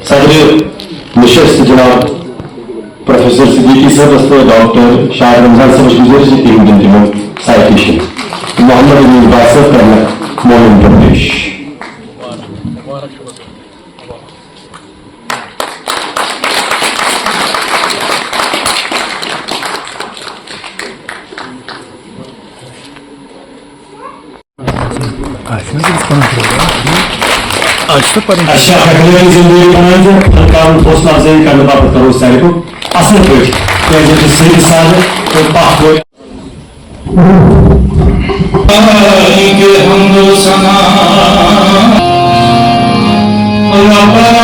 صدر نشست جناب پروفیسر صدیقی صاحب تو ڈاکٹر شاہ رمضان صاحب گزارش تیم دن سائٹیشن محمد ابن باسط کرنا مومن پردیش اچھا اگلے زندگی بنانا ہلکار حوصلہ افزائی کرنے باپت کرو سارے کو اصل پہ صحیح ساتھ اور پاک ہوئے کے حمد و ثنا ربنا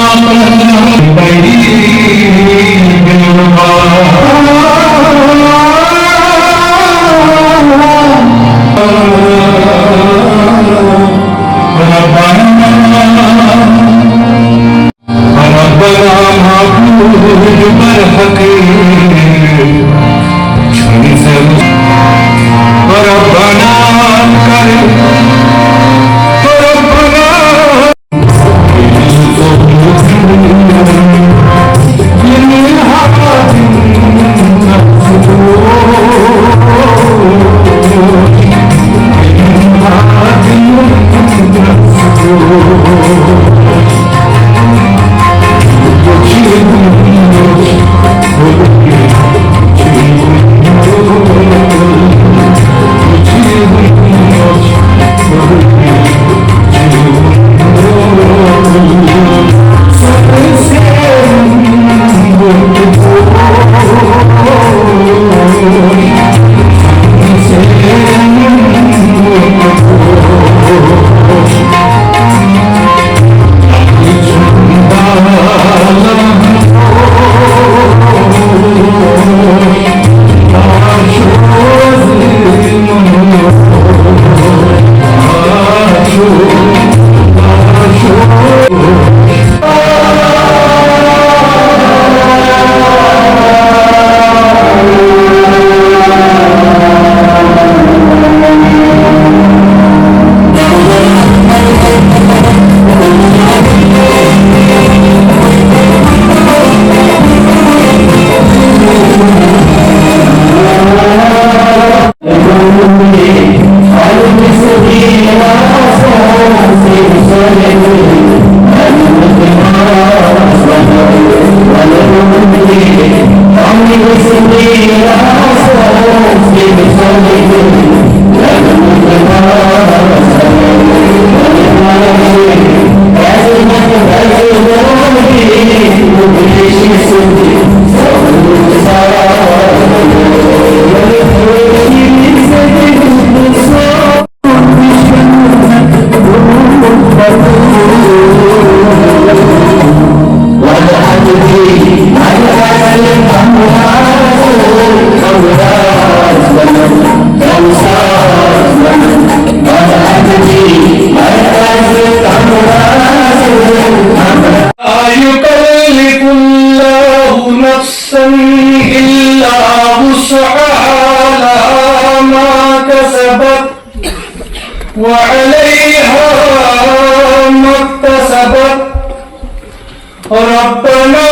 ربنا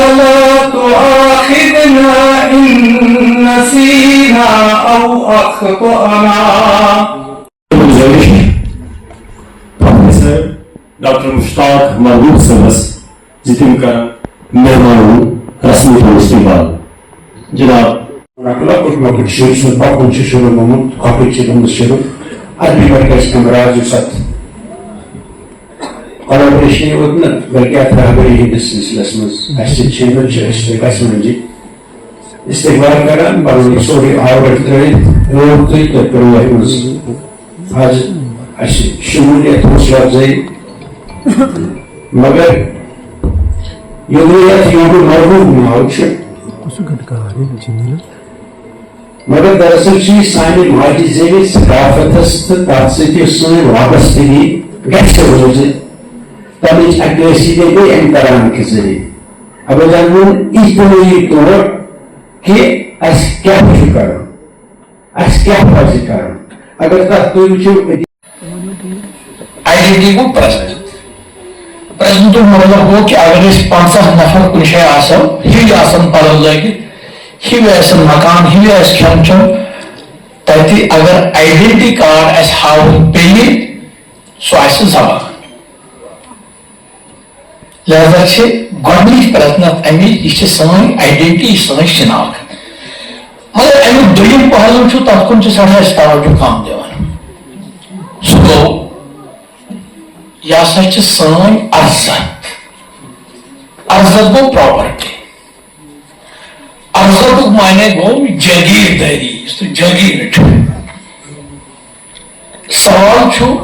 لا تؤاخذنا إن نسينا أو أخطأنا. پروفیسر ڈاکٹر مشتاق محبوب صاحب جتن کا مہمان رسمی استقبال جناب Nakla şerifin bakın şişirin kapı çiğdimiz şerif adli merkez kameracı sat. Kala bir şey odun belki atrafı silsilesimiz asit çiğdimiz istikasmınca istikbal karan bazı soru ağırlıkları yoğurtuydu kuruluyumuz. Haz asit şumuliyet muslabzayı magar yoluyat yolu marhum mağuçu مگر دراصل چیز سانی معجزے ثقافتست تاثتی سن وابستگی گشت روزے تبج اکیسی دے گئی امتران کے ذریعے اب جانون اس دنوی طور کہ اس کیا کرو اس کیا پزِ کرو اگر تک تُہۍ وٕچھِو آئیڈینٹی کو پریزنٹ مطلب گو کہ اگر 50 نفر کن جائے ہی آسان پلو لگت ہی آسان مکان ہی آس کھین چون تتہ اگر آئیڈینٹی کارڈ اس ہاؤن پیے سو آسہ زبان لہذا گۄڈنِچ پرزنت امچ یہ سن آئیڈینٹی سن شناخت مگر امیک دوٚیِم پہلو چھُ تتھ کُن سٹھاہ توجہ کم دِوان سُہ گوٚو یہ ہسا سن عرضت عرضت گو پراپرٹی عرضت معنی گو جاگیرداری جاگیر سوال چھو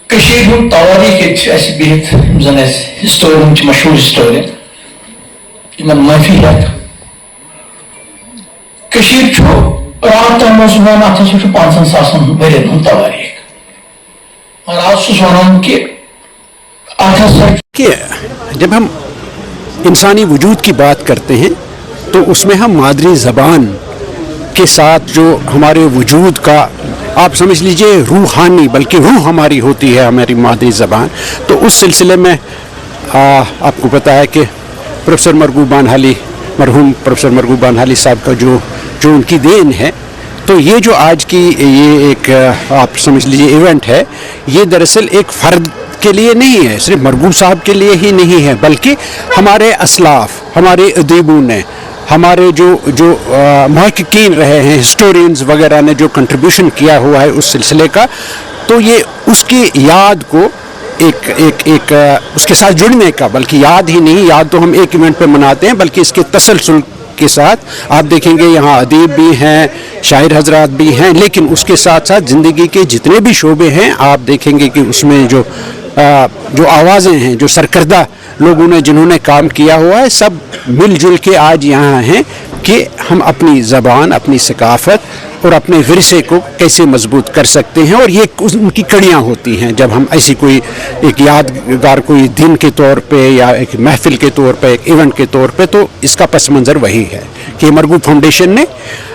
کشیر ہند تواریخ بہت زن ہسٹورین مشہور ہسٹورین ان معافی ہیت کشیر چھو رات تمس ون ات ہسا 5,000 ورین ہند تواریخ کہ جب ہم انسانی وجود کی بات کرتے ہیں تو اس میں ہم مادری زبان کے ساتھ جو ہمارے وجود کا آپ سمجھ لیجئے روحانی بلکہ روح ہماری ہوتی ہے ہماری مادری زبان. تو اس سلسلے میں آپ کو پتہ ہے کہ پروفیسر مرغوب بانہالی مرحوم پروفیسر مرغوب بانہالی صاحب کا جو ان کی دین ہے تو یہ جو آج کی یہ ایک آپ سمجھ لیجیے ایونٹ ہے یہ دراصل ایک فرد کے لیے نہیں ہے صرف مرغوب صاحب کے لیے ہی نہیں ہے بلکہ ہمارے اسلاف ہمارے ادیبوں نے ہمارے جو محققین رہے ہیں ہسٹورینز وغیرہ نے جو کنٹریبیوشن کیا ہوا ہے اس سلسلے کا تو یہ اس کی یاد کو ایک اس کے ساتھ جڑنے کا بلکہ یاد ہی نہیں یاد تو ہم ایک ایونٹ پہ مناتے ہیں بلکہ اس کے تسلسل کے ساتھ آپ دیکھیں گے یہاں ادیب بھی ہیں شاعر حضرات بھی ہیں لیکن اس کے ساتھ ساتھ زندگی کے جتنے بھی شعبے ہیں آپ دیکھیں گے کہ اس میں جو آوازیں ہیں جو سرکردہ لوگوں نے جنہوں نے کام کیا ہوا ہے سب مل جل کے آج یہاں ہیں کہ ہم اپنی زبان اپنی ثقافت اور اپنے ورثے کو کیسے مضبوط کر سکتے ہیں اور یہ ان کی کڑیاں ہوتی ہیں جب ہم ایسی کوئی ایک یادگار کوئی دن کے طور پہ یا ایک محفل کے طور پہ ایک ایونٹ کے طور پہ تو اس کا پس منظر وہی ہے کہ مرغوب فاؤنڈیشن نے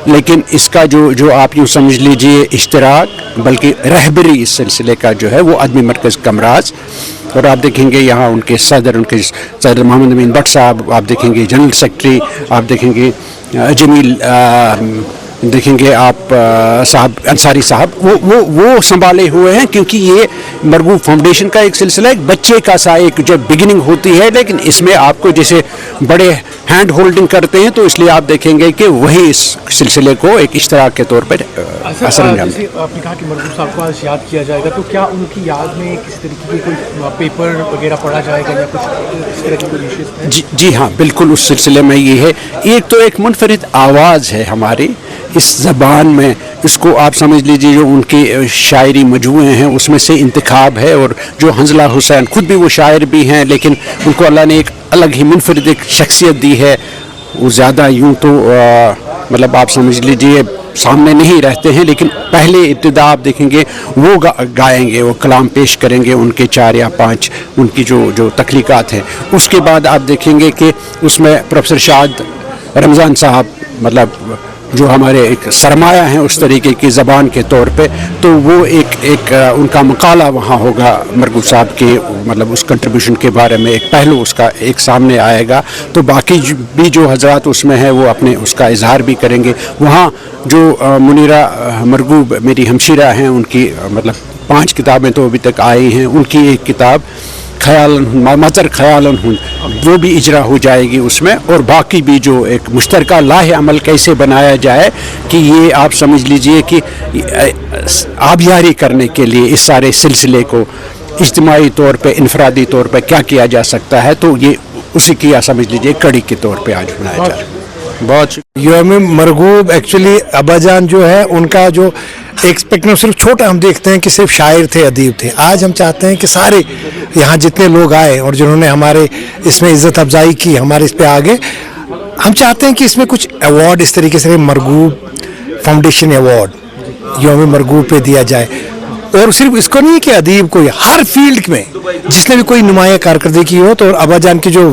لیکن اس کا جو آپ یوں سمجھ لیجئے اشتراک بلکہ رہبری اس سلسلے کا جو ہے وہ ادبی مرکز کمراز اور آپ دیکھیں گے یہاں ان کے صدر محمد امین بٹ صاحب آپ دیکھیں گے جنرل سیکرٹری آپ دیکھیں گے جمیل دیکھیں گے آپ صاحب انصاری صاحب وہ سنبھالے ہوئے ہیں کیونکہ یہ مرغوب فاؤنڈیشن کا ایک سلسلہ ایک بچے کا سا ایک جب بگننگ ہوتی ہے لیکن اس میں آپ کو جیسے بڑے ہینڈ ہولڈنگ کرتے ہیں تو اس لیے آپ دیکھیں گے کہ وہی اس سلسلے کو ایک اشتراک کے طور پر اثر انجام دے. آپ نے کہا کہ مرغوب صاحب کو آج یاد کیا جائے گا تو کیا ان کی یاد میں کسی طریقے کی کوئی پیپر وغیرہ پڑھا جائے گا یا کچھ اس طرح کی کوئی ڈشز؟ جی ہاں بالکل اس سلسلے میں یہ ہے ایک تو ایک منفرد آواز ہے ہماری اس زبان میں اس کو آپ سمجھ لیجیے جو ان کے شاعری مجموعے ہیں اس میں سے انتخاب ہے اور جو حنظلہ حسین خود بھی وہ شاعر بھی ہیں لیکن ان کو اللہ نے ایک الگ ہی منفرد ایک شخصیت دی ہے وہ زیادہ یوں تو مطلب آپ سمجھ لیجیے سامنے نہیں رہتے ہیں لیکن پہلے ابتدا آپ دیکھیں گے وہ گائیں گے وہ کلام پیش کریں گے ان کے 4 یا 5 ان کی جو تخلیقات ہیں اس کے بعد آپ دیکھیں گے کہ اس میں پروفیسر شاد رمضان صاحب مطلب جو ہمارے ایک سرمایہ ہیں اس طریقے کی زبان کے طور پہ تو وہ ایک ان کا مقالہ وہاں ہوگا مرغوب صاحب کے مطلب اس کنٹریبیوشن کے بارے میں ایک پہلو اس کا ایک سامنے آئے گا تو باقی بھی جو حضرات اس میں ہیں وہ اپنے اس کا اظہار بھی کریں گے. وہاں جو منیرہ مرغوب میری ہمشیرہ ہیں ان کی مطلب 5 کتابیں تو ابھی تک آئی ہیں ان کی ایک کتاب مظہر خیالن ہند وہ بھی اجرا ہو جائے گی اس میں اور باقی بھی جو ایک مشترکہ لاہ عمل کیسے بنایا جائے کہ یہ آپ سمجھ لیجئے کہ آبیاری کرنے کے لیے اس سارے سلسلے کو اجتماعی طور پہ انفرادی طور پہ کیا کیا جا سکتا ہے تو یہ اسی کی سمجھ لیجئے کڑی کے طور پہ آج بنایا جا رہا ہے. بہت یوم مرغوب ایکچولی ابا جان جو ہے ان کا جو ایک اسپیکٹرم صرف چھوٹا ہم دیکھتے ہیں کہ صرف شاعر تھے ادیب تھے. آج ہم چاہتے ہیں کہ سارے یہاں جتنے لوگ آئے اور جنہوں نے ہمارے اس میں عزت افزائی کی ہمارے اس پہ آگے ہم چاہتے ہیں کہ اس میں کچھ ایوارڈ اس طریقے سے مرغوب فاؤنڈیشن ایوارڈ یوم مرغوب پہ دیا جائے اور صرف اس کو نہیں کہ ادیب کو ہر فیلڈ میں جس نے بھی کوئی نمایاں کارکردگی ہو تو ابا جان کی جو